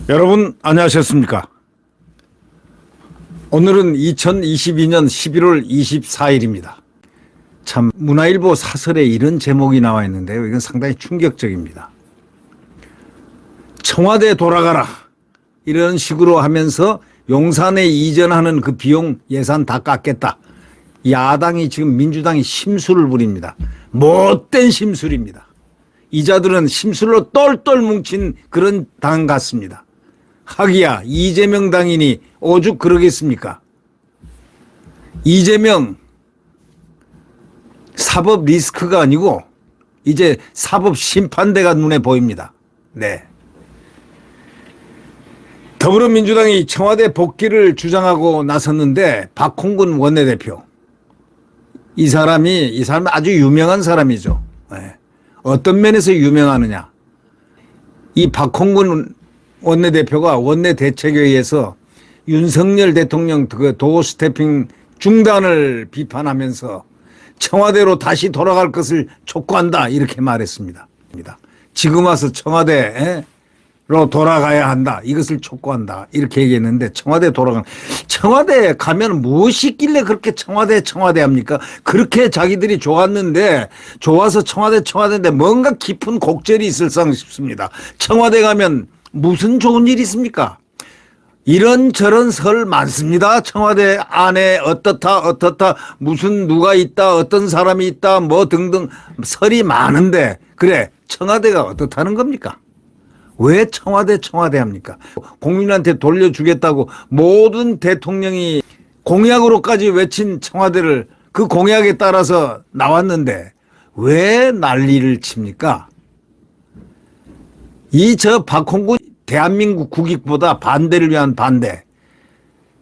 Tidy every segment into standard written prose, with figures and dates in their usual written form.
여러분 안녕하셨습니까? 오늘은 2022년 11월 24일입니다. 참 문화일보 사설에 이런 제목이 나와 있는데요. 이건 상당히 충격적입니다. 청와대 돌아가라 이런 식으로 하면서 용산에 이전하는 그 비용 예산 다 깎겠다. 야당이 지금 민주당이 심술을 부립니다. 못된 심술입니다. 이자들은 심술로 똘똘 뭉친 그런 당 같습니다. 하기야 이재명 당인이 오죽 그러겠습니까? 이재명 사법 리스크가 아니고 이제 사법 심판대가 눈에 보입니다. 네. 더불어민주당이 청와대 복귀를 주장하고 나섰는데 박홍근 원내대표 이 사람이 아주 유명한 사람이죠. 네. 어떤 면에서 유명하느냐? 이 박홍근 원내대표가 원내대책회의에서 윤석열 대통령 그 도어 스태핑 중단을 비판하면서 청와대로 다시 돌아갈 것을 촉구한다 이렇게 말했습니다. 지금 와서 청와대로 돌아가야 한다. 이것을 촉구한다. 이렇게 얘기했는데 청와대에 가면 무엇이 있길래 그렇게 청와대 합니까? 그렇게 자기들이 좋았는데 좋아서 청와대인데 뭔가 깊은 곡절이 있을상 싶습니다. 청와대 가면 무슨 좋은 일이 있습니까? 이런저런 설 많습니다. 청와대 안에 어떻다 무슨 누가 있다 어떤 사람이 있다 뭐 등등 설이 많은데 그래 청와대가 어떻다는 겁니까? 왜 청와대 합니까? 국민한테 돌려주겠다고 모든 대통령이 공약으로까지 외친 청와대를 그 공약에 따라서 나왔는데 왜 난리를 칩니까? 박홍근 대한민국 국익보다 반대를 위한 반대.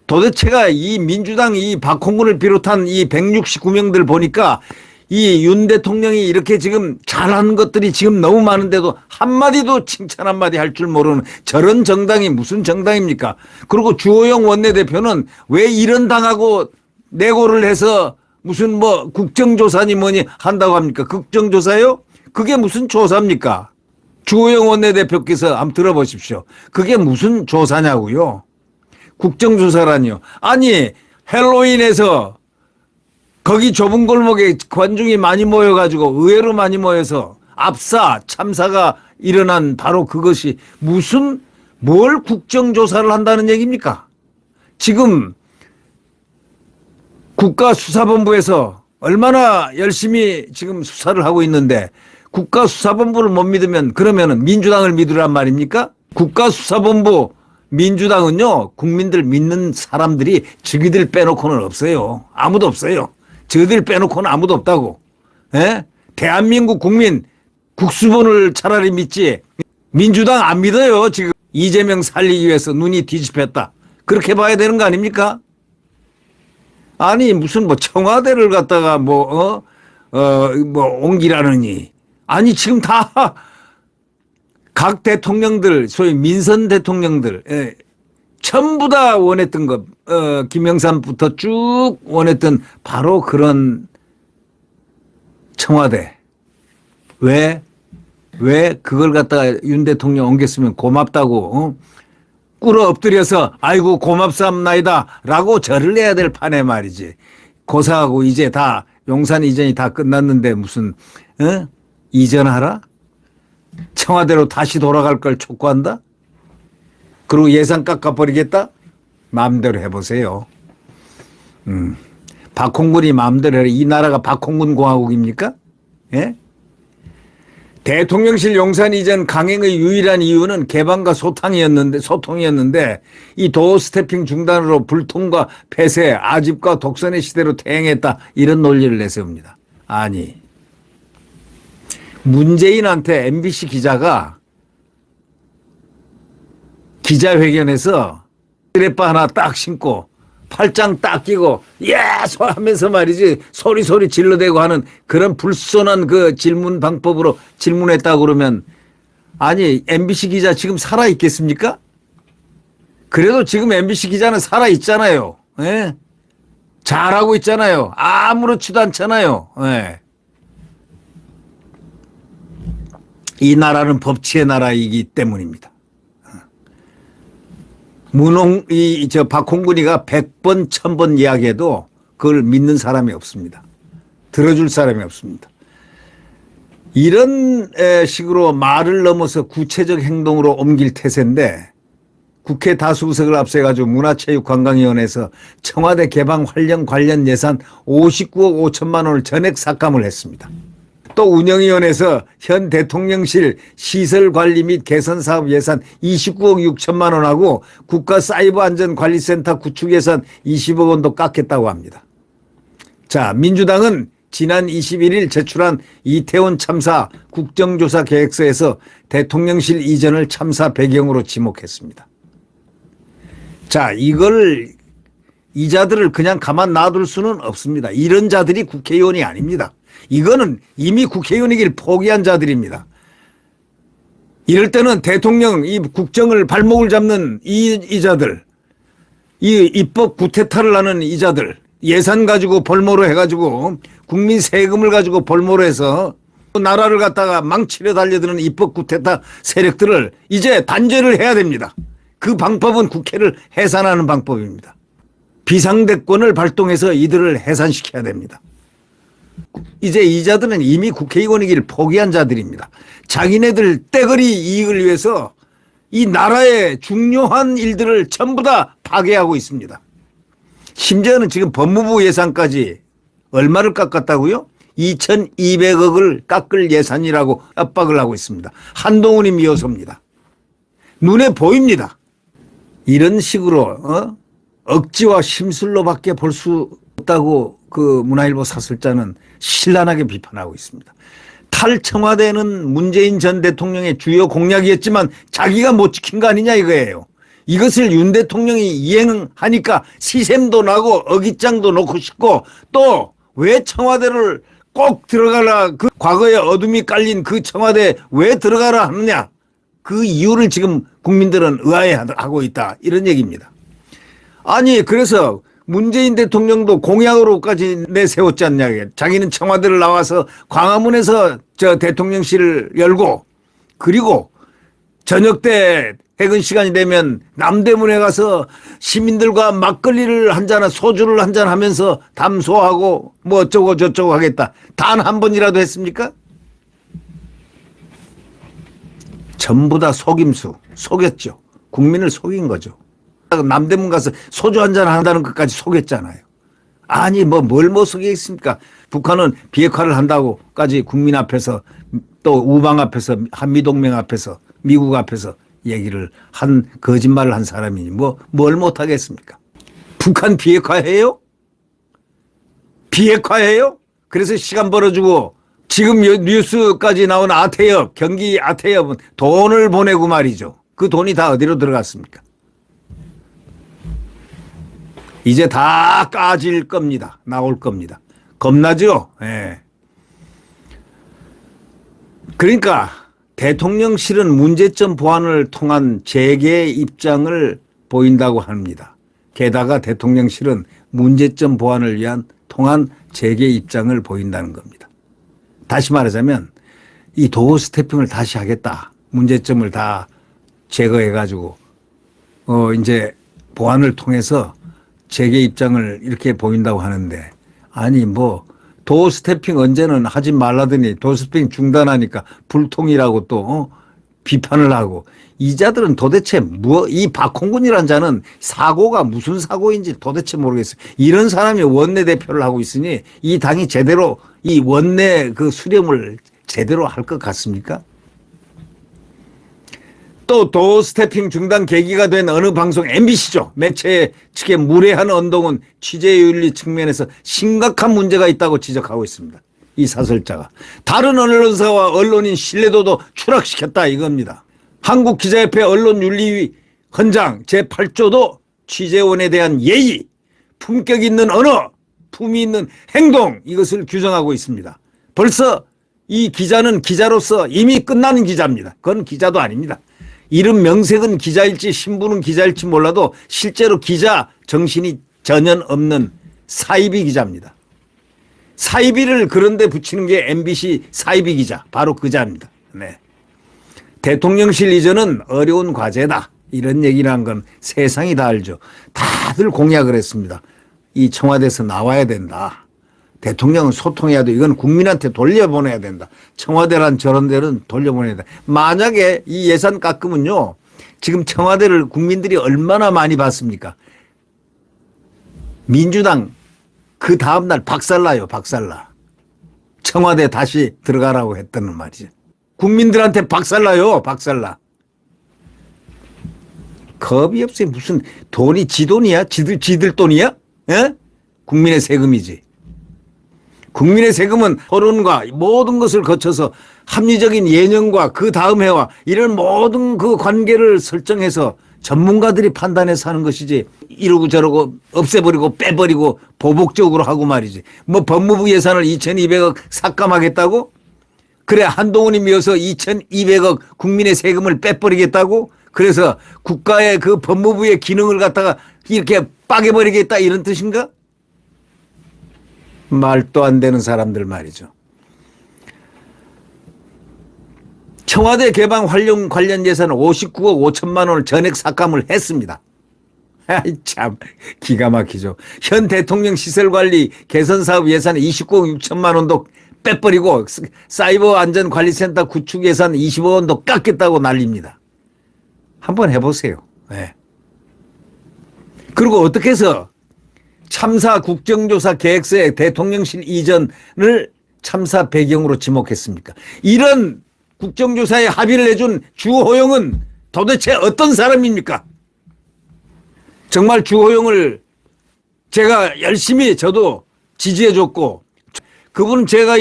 도대체가 이 민주당 이 박홍근을 비롯한 이 169명들 보니까 이 윤 대통령이 이렇게 지금 잘하는 것들이 지금 너무 많은데도 한마디도 칭찬 한마디 할 줄 모르는 저런 정당이 무슨 정당입니까? 그리고 주호영 원내대표는 왜 이런 당하고 내고를 해서 무슨 뭐 국정조사니 뭐니 한다고 합니까? 국정조사요? 그게 무슨 조사입니까? 주호영 원내대표께서 한번 들어보십시오. 그게 무슨 조사냐고요? 국정조사라니요. 아니 헬로윈에서 거기 좁은 골목에 관중이 많이 모여가지고 의외로 많이 모여서 압사 참사가 일어난 바로 그것이 뭘 국정조사를 한다는 얘기입니까? 지금 국가수사본부에서 얼마나 열심히 지금 수사를 하고 있는데 국가수사본부를 못 믿으면 그러면은 민주당을 믿으란 말입니까? 국가수사본부 민주당은요 국민들 믿는 사람들이 저기들 빼놓고는 없어요. 아무도 없어요. 저들 빼놓고는 아무도 없다고. 에? 대한민국 국민 국수본을 차라리 믿지 민주당 안 믿어요. 지금 이재명 살리기 위해서 눈이 뒤집혔다. 그렇게 봐야 되는 거 아닙니까? 아니 무슨 뭐 청와대를 갖다가 옮기라느니 아니 지금 다 각 대통령들 소위 민선 대통령들 전부 다 원했던 것 김영삼부터 쭉 원했던 바로 그런 청와대 왜 그걸 갖다가 윤 대통령 옮겼으면 고맙다고 꿇어 엎드려서 아이고 고맙사옵나이다 라고 절을 내야 될 판에 말이지. 고사하고 이제 다 용산 이전이 다 끝났는데 무슨 이전하라? 청와대로 다시 돌아갈 걸 촉구한다? 그리고 예산 깎아버리겠다? 마음대로 해보세요. 박홍근이 마음대로 해라. 이 나라가 박홍근 공화국입니까? 예? 대통령실 용산 이전 강행의 유일한 이유는 개방과 소통이었는데 이 도어 스태핑 중단으로 불통과 폐쇄, 아집과 독선의 시대로 퇴행했다. 이런 논리를 내세웁니다. 아니 문재인한테 MBC 기자가 기자회견에서 드레빠 하나 딱 신고 팔짱 딱 끼고 예소 하면서 말이지 소리 질러대고 하는 그런 불손한 그 질문 방법으로 질문했다고 그러면 아니 MBC 기자 지금 살아있겠습니까? 그래도 지금 MBC 기자는 살아있잖아요. 예? 잘하고 있잖아요. 아무렇지도 않잖아요. 예. 이 나라는 법치의 나라이기 때문입니다. 박홍근이가 100번, 1000번 이야기해도 그걸 믿는 사람이 없습니다. 들어줄 사람이 없습니다. 이런 식으로 말을 넘어서 구체적 행동으로 옮길 태세인데 국회 다수의석을 앞세가지고 문화체육관광위원회에서 청와대 개방 활용 관련 예산 59억 5천만 원을 전액 삭감을 했습니다. 또 운영위원회에서 현 대통령실 시설관리 및 개선사업 예산 29억 6천만 원하고 국가사이버안전관리센터 구축 예산 20억 원도 깎겠다고 합니다. 자, 민주당은 지난 21일 제출한 이태원 참사 국정조사 계획서에서 대통령실 이전을 참사 배경으로 지목했습니다. 자, 이 자들을 그냥 가만 놔둘 수는 없습니다. 이런 자들이 국회의원이 아닙니다. 이거는 이미 국회의원이길 포기한 자들입니다. 이럴 때는 대통령 이 국정을 발목을 잡는 이 자들, 이 입법 구태타를 하는 이 자들, 예산 가지고 볼모로 해가지고 국민 세금을 가지고 볼모로 해서 나라를 갖다가 망치려 달려드는 입법 구태타 세력들을 이제 단죄를 해야 됩니다. 그 방법은 국회를 해산하는 방법입니다. 비상대권을 발동해서 이들을 해산시켜야 됩니다. 이제 이 자들은 이미 국회의원이기를 포기한 자들입니다. 자기네들 떼거리 이익을 위해서 이 나라의 중요한 일들을 전부 다 파괴하고 있습니다. 심지어는 지금 법무부 예산까지 얼마를 깎았다고요? 2,200억을 깎을 예산이라고 압박을 하고 있습니다. 한동훈이 미어섭니다. 눈에 보입니다. 이런 식으로 억지와 심술로밖에 볼 수 없다고 그 문화일보 사설자는 신랄하게 비판하고 있습니다. 탈청와대는 문재인 전 대통령의 주요 공약이었지만 자기가 못 지킨 거 아니냐 이거예요. 이것을 윤 대통령이 이행하니까 시샘도 나고 어깃장도 놓고 싶고 또 왜 청와대를 꼭 들어가라, 그 과거에 어둠이 깔린 그 청와대 왜 들어가라 하느냐, 그 이유를 지금 국민들은 의아해하고 있다, 이런 얘기입니다. 아니 그래서 문재인 대통령도 공약으로까지 내세웠지 않냐. 자기는 청와대를 나와서 광화문에서 저 대통령실을 열고 그리고 저녁 때 퇴근 시간이 되면 남대문에 가서 시민들과 막걸리를 한잔, 소주를 한잔 하면서 담소하고 뭐 어쩌고 저쩌고 하겠다. 단 한 번이라도 했습니까? 전부 다 속임수, 속였죠. 국민을 속인 거죠. 남대문 가서 소주 한잔 한다는 것까지 속였잖아요. 아니 뭘 못 속이겠습니까? 북한은 비핵화를 한다고까지 국민 앞에서 또 우방 앞에서 한미동맹 앞에서 미국 앞에서 얘기를 한 거짓말을 한 사람이니 뭘 못하겠습니까? 북한 비핵화해요? 비핵화해요? 그래서 시간 벌어주고 지금 뉴스까지 나온 아태역, 경기 아태역은 돈을 보내고 말이죠. 그 돈이 다 어디로 들어갔습니까? 이제 다 까질 겁니다. 나올 겁니다. 겁나죠? 예. 그러니까 대통령실은 문제점 보완을 통한 재개 입장을 보인다고 합니다. 게다가 대통령실은 문제점 보완을 위한 통한 재개 입장을 보인다는 겁니다. 다시 말하자면 이 도어 스태핑을 다시 하겠다. 문제점을 다 제거해 가지고 이제 보완을 통해서 재개 입장을 이렇게 보인다고 하는데, 아니 도어 스태핑 언제는 하지 말라더니 도어 스태핑 중단하니까 불통이라고 또 비판을 하고, 이 자들은 도대체 이 박홍근이라는 자는 사고가 무슨 사고인지 도대체 모르겠어요. 이런 사람이 원내대표를 하고 있으니 이 당이 제대로 이 원내 그 수렴을 제대로 할 것 같습니까? 또 도어 스태핑 중단 계기가 된 어느 방송 MBC죠. 매체 측의 무례한 언동은 취재윤리 측면에서 심각한 문제가 있다고 지적하고 있습니다. 이 사설자가. 다른 언론사와 언론인 신뢰도도 추락시켰다 이겁니다. 한국기자협회 언론윤리 헌장 제8조도 취재원에 대한 예의, 품격 있는 언어, 품위 있는 행동, 이것을 규정하고 있습니다. 벌써 이 기자는 기자로서 이미 끝나는 기자입니다. 그건 기자도 아닙니다. 이름 명색은 기자일지 신분은 기자일지 몰라도 실제로 기자 정신이 전혀 없는 사이비 기자입니다. 사이비를 그런데 붙이는 게 MBC 사이비 기자, 바로 그 자입니다. 네. 대통령실 이전은 어려운 과제다. 이런 얘기를 한 건 세상이 다 알죠. 다들 공약을 했습니다. 이 청와대에서 나와야 된다. 대통령은 소통해야 돼. 이건 국민한테 돌려보내야 된다. 청와대란 저런 데는 돌려보내야 된다. 만약에 이 예산 깎으면요. 지금 청와대를 국민들이 얼마나 많이 봤습니까? 민주당 그 다음날 박살나요. 박살나. 청와대 다시 들어가라고 했다는 말이죠. 국민들한테 박살나요. 박살나. 겁이 없어요. 무슨 돈이 지 돈이야? 지들 돈이야? 예? 국민의 세금이지. 국민의 세금은 토론과 모든 것을 거쳐서 합리적인 예년과 그 다음 해와 이런 모든 그 관계를 설정해서 전문가들이 판단해서 하는 것이지 이러고 저러고 없애버리고 빼버리고 보복적으로 하고 말이지. 뭐 법무부 예산을 2200억 삭감하겠다고? 그래 한동훈이 미어서 2200억 국민의 세금을 빼버리겠다고? 그래서 국가의 그 법무부의 기능을 갖다가 이렇게 빠개버리겠다 이런 뜻인가? 말도 안 되는 사람들 말이죠. 청와대 개방 활용 관련 예산은 59억 5천만 원을 전액 삭감을 했습니다. 아이 참 기가 막히죠. 현 대통령 시설관리 개선사업 예산 29억 6천만 원도 빼버리고 사이버 안전관리센터 구축 예산 25억 원도 깎겠다고 난립니다. 한번 해보세요. 네. 그리고 어떻게 해서 참사 국정조사 계획서에 대통령실 이전을 참사 배경으로 지목했습니까? 이런 국정조사에 합의를 해준 주호영은 도대체 어떤 사람입니까? 정말 주호영을 제가 열심히 저도 지지해줬고 그분은 제가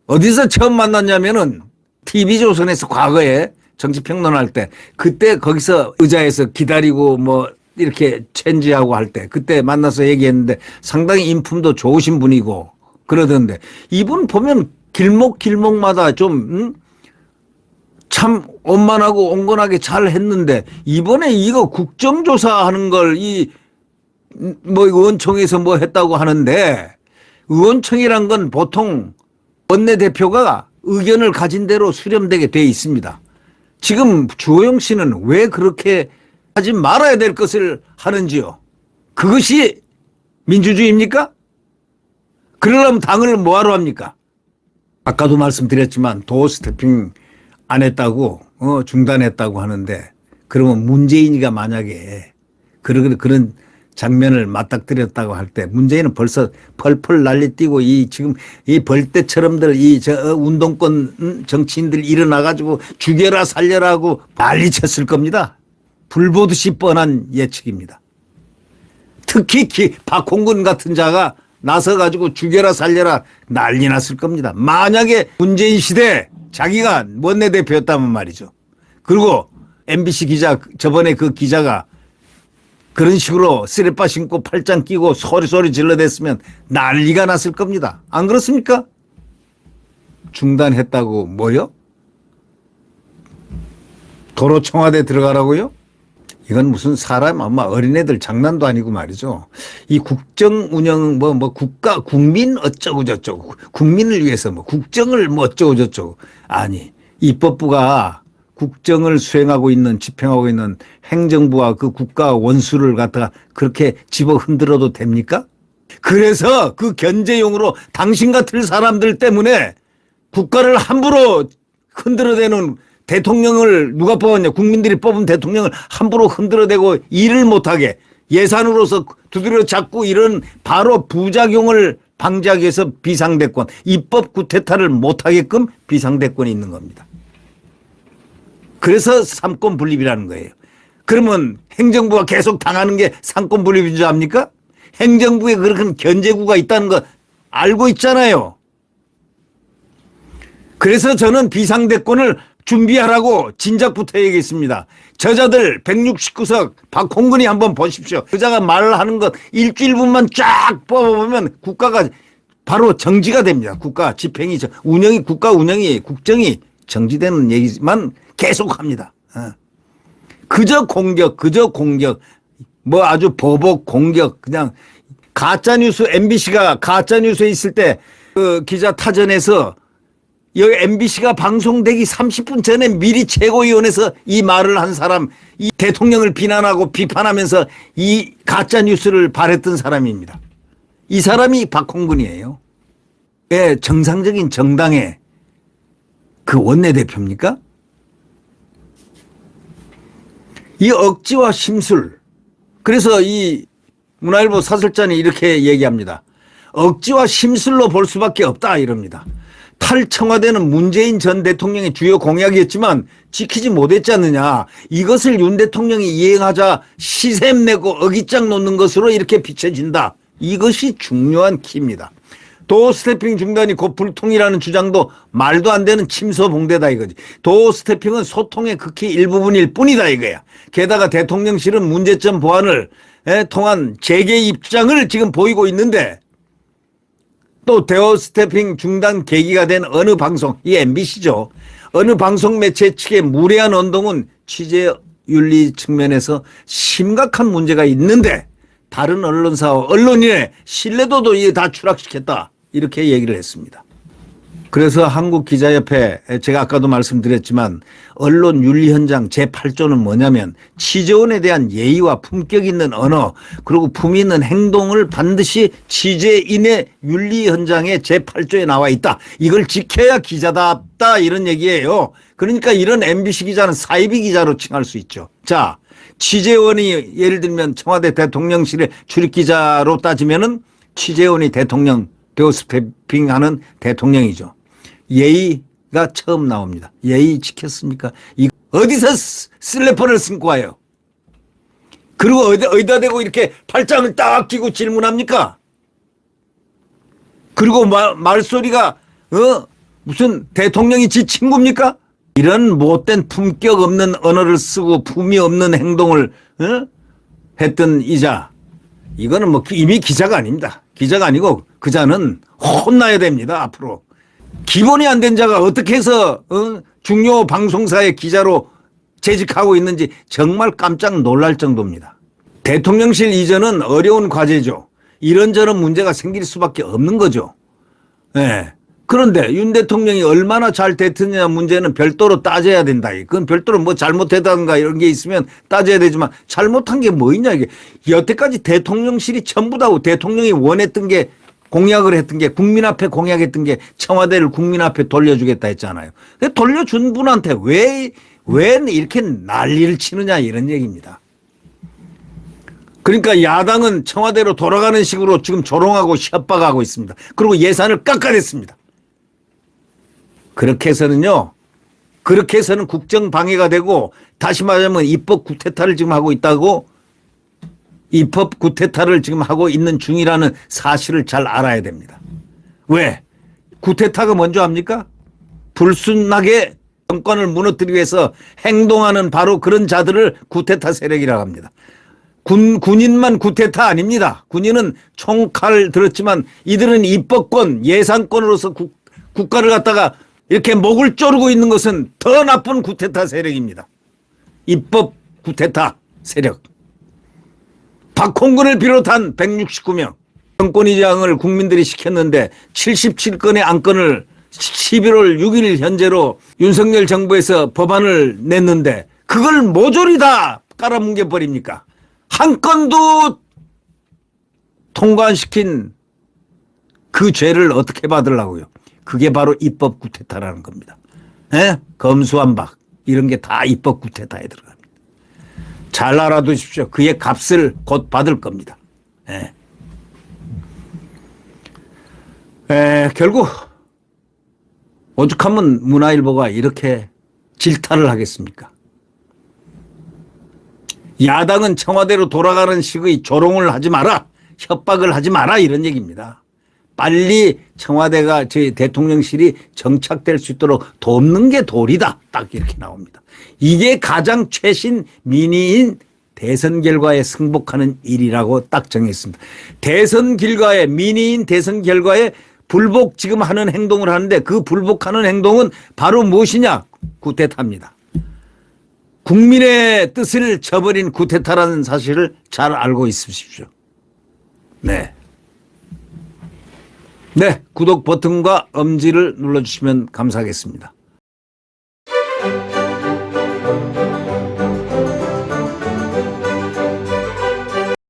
어디서 처음 만났냐면은 TV조선에서 과거에 정치평론할 때 그때 거기서 의자에서 기다리고 뭐 이렇게 체인지하고 할 때 그때 만나서 얘기했는데 상당히 인품도 좋으신 분이고 그러던데 이분 보면 길목마다 좀 참 원만하고 온건하게 잘 했는데 이번에 이거 국정조사 하는 걸 뭐 의원총회에서 뭐 했다고 하는데 의원총회란 건 보통 원내대표가 의견을 가진 대로 수렴되게 돼 있습니다. 지금 주호영 씨는 왜 그렇게 하지 말아야 될 것을 하는지요? 그것이 민주주의입니까? 그러려면 당을 뭐하러 합니까? 아까도 말씀드렸지만 도어 스태핑 안 했다고 중단했다고 하는데 그러면 문재인이가 만약에 그런 장면을 맞닥뜨렸다고 할 때 문재인은 벌써 펄펄 난리뛰고 지금 이 벌떼처럼들 운동권 정치인들 일어나가지고 죽여라 살려라 하고 난리 쳤을 겁니다. 불보듯이 뻔한 예측입니다. 특히 박홍근 같은 자가 나서가지고 죽여라 살려라 난리 났을 겁니다. 만약에 문재인 시대 자기가 원내대표였다면 말이죠. 그리고 MBC 기자 저번에 그 기자가 그런 식으로 쓰레빠 신고 팔짱 끼고 소리 질러댔으면 난리가 났을 겁니다. 안 그렇습니까? 중단했다고 뭐요? 도로 청와대 들어가라고요? 이건 무슨 사람 아마 어린애들 장난도 아니고 말이죠. 이 국정 운영 국민 어쩌고 저쩌고 국민을 위해서 국정을 어쩌고 저쩌고 아니 입법부가 국정을 수행하고 있는 집행하고 있는 행정부와 그 국가 원수를 갖다가 그렇게 집어 흔들어도 됩니까? 그래서 그 견제용으로 당신 같은 사람들 때문에 국가를 함부로 흔들어대는 대통령을 누가 뽑았냐? 국민들이 뽑은 대통령을 함부로 흔들어대고 일을 못하게 예산으로서 두드려 잡고 이런 바로 부작용을 방지하기 위해서 비상대권, 입법 구태타를 못하게끔 비상대권이 있는 겁니다. 그래서 삼권 분립이라는 거예요. 그러면 행정부가 계속 당하는 게 삼권 분립인 줄 압니까? 행정부에 그렇게 견제구가 있다는 거 알고 있잖아요. 그래서 저는 비상대권을 준비하라고 진작부터 얘기했습니다. 저자들 169석 박홍근이 한번 보십시오. 저자가 말을 하는 것 일주일분만 쫙 뽑아보면 국가가 바로 정지가 됩니다. 국가 집행이 국가 운영이 국정이 정지되는 얘기만 계속합니다. 그저 공격 뭐 아주 보복 공격 그냥 가짜뉴스 MBC가 가짜뉴스에 있을 때 그 기자 타전에서 여기 MBC가 방송되기 30분 전에 미리 최고위원회에서 이 말을 한 사람, 이 대통령을 비난하고 비판하면서 이 가짜 뉴스를 발했던 사람입니다. 이 사람이 박홍근이에요. 예, 정상적인 정당의 그 원내대표입니까? 이 억지와 심술. 그래서 이 문화일보 사설자는 이렇게 얘기합니다. 억지와 심술로 볼 수밖에 없다 이럽니다. 탈청와대는 문재인 전 대통령의 주요 공약이었지만 지키지 못했지 않느냐. 이것을 윤 대통령이 이행하자 시샘 내고 어깃장 놓는 것으로 이렇게 비춰진다. 이것이 중요한 키입니다. 도어 스태핑 중단이 곧 불통이라는 주장도 말도 안 되는 침소봉대다 이거지. 도어 스태핑은 소통의 극히 일부분일 뿐이다 이거야. 게다가 대통령실은 문제점 보완을 통한 재개 입장을 지금 보이고 있는데 또 도어 스태핑 중단 계기가 된 어느 방송, 이 MBC죠. 어느 방송 매체 측의 무례한 언동은 취재 윤리 측면에서 심각한 문제가 있는데 다른 언론사와 언론인의 신뢰도도 이게 다 추락시켰다. 이렇게 얘기를 했습니다. 그래서 한국기자협회 제가 아까도 말씀드렸지만 언론 윤리 현장 제8조는 뭐냐면 취재원에 대한 예의와 품격 있는 언어 그리고 품 있는 행동을 반드시 취재인의 윤리 현장에 제8조에 나와 있다. 이걸 지켜야 기자답다 이런 얘기예요. 그러니까 이런 MBC 기자는 사이비 기자로 칭할 수 있죠. 자, 취재원이 예를 들면 청와대 대통령실의 출입기자로 따지면은 취재원이 대통령 데오스태핑하는 대통령이죠. 예의가 처음 나옵니다. 예의 지켰습니까? 어디서 슬래퍼를 신고 와요? 그리고 어디다 대고 이렇게 팔짱을 딱 끼고 질문합니까? 그리고 말소리가 무슨 대통령이 지 친구입니까? 이런 못된 품격 없는 언어를 쓰고 품이 없는 행동을 했던 이자 이거는 뭐 이미 기자가 아닙니다. 기자가 아니고 그자는 혼나야 됩니다. 앞으로. 기본이 안 된 자가 어떻게 해서 중요 방송사의 기자로 재직하고 있는지 정말 깜짝 놀랄 정도입니다. 대통령실 이전은 어려운 과제죠. 이런저런 문제가 생길 수밖에 없는 거죠. 네. 그런데 윤 대통령이 얼마나 잘 됐느냐 문제는 별도로 따져야 된다. 그건 별도로 뭐 잘못했다든가 이런 게 있으면 따져야 되지만 잘못한 게 뭐 있냐 이게. 여태까지 대통령실이 전부 다 대통령이 원했던 게 공약을 했던 게 국민 앞에 공약했던 게 청와대를 국민 앞에 돌려주겠다 했잖아요. 돌려준 분한테 왜 이렇게 난리를 치느냐 이런 얘기입니다. 그러니까 야당은 청와대로 돌아가는 식으로 지금 조롱하고 협박하고 있습니다. 그리고 예산을 깎아냈습니다. 그렇게 해서는 국정 방해가 되고 다시 말하면 입법 구태타를 지금 하고 있다고 입법 구태타를 지금 하고 있는 중이라는 사실을 잘 알아야 됩니다. 왜? 구태타가 뭔지 압니까? 불순하게 정권을 무너뜨리기 위해서 행동하는 바로 그런 자들을 구태타 세력이라고 합니다. 군인만 구태타 아닙니다. 군인은 총칼 들었지만 이들은 입법권, 예산권으로서 국가를 갖다가 이렇게 목을 조르고 있는 것은 더 나쁜 구태타 세력입니다. 입법 구태타 세력. 박홍근을 비롯한 169명 정권이장을 국민들이 시켰는데 77건의 안건을 11월 6일 현재로 윤석열 정부에서 법안을 냈는데 그걸 모조리 다 깔아뭉개 버립니까? 한 건도 통과 안 시킨 그 죄를 어떻게 받으려고요? 그게 바로 입법 구태타라는 겁니다. 검수완박 이런 게 다 입법 구태타에 들어갑니다. 잘 알아두십시오. 그의 값을 곧 받을 겁니다. 결국 오죽하면 문화일보가 이렇게 질타를 하겠습니까? 야당은 청와대로 돌아가는 식의 조롱을 하지 마라. 협박을 하지 마라 이런 얘기입니다. 빨리 청와대가 저희 대통령실이 정착될 수 있도록 돕는 게 도리다. 딱 이렇게 나옵니다. 이게 가장 최신 민의인 대선 결과에 승복하는 일이라고 딱 정했습니다. 대선 결과에 민의인 대선 결과에 불복 지금 하는 행동을 하는데 그 불복하는 행동은 바로 무엇이냐? 구태타입니다. 국민의 뜻을 저버린 구태타라는 사실을 잘 알고 있으십시오. 네. 네, 구독 버튼과 엄지를 눌러주시면 감사하겠습니다.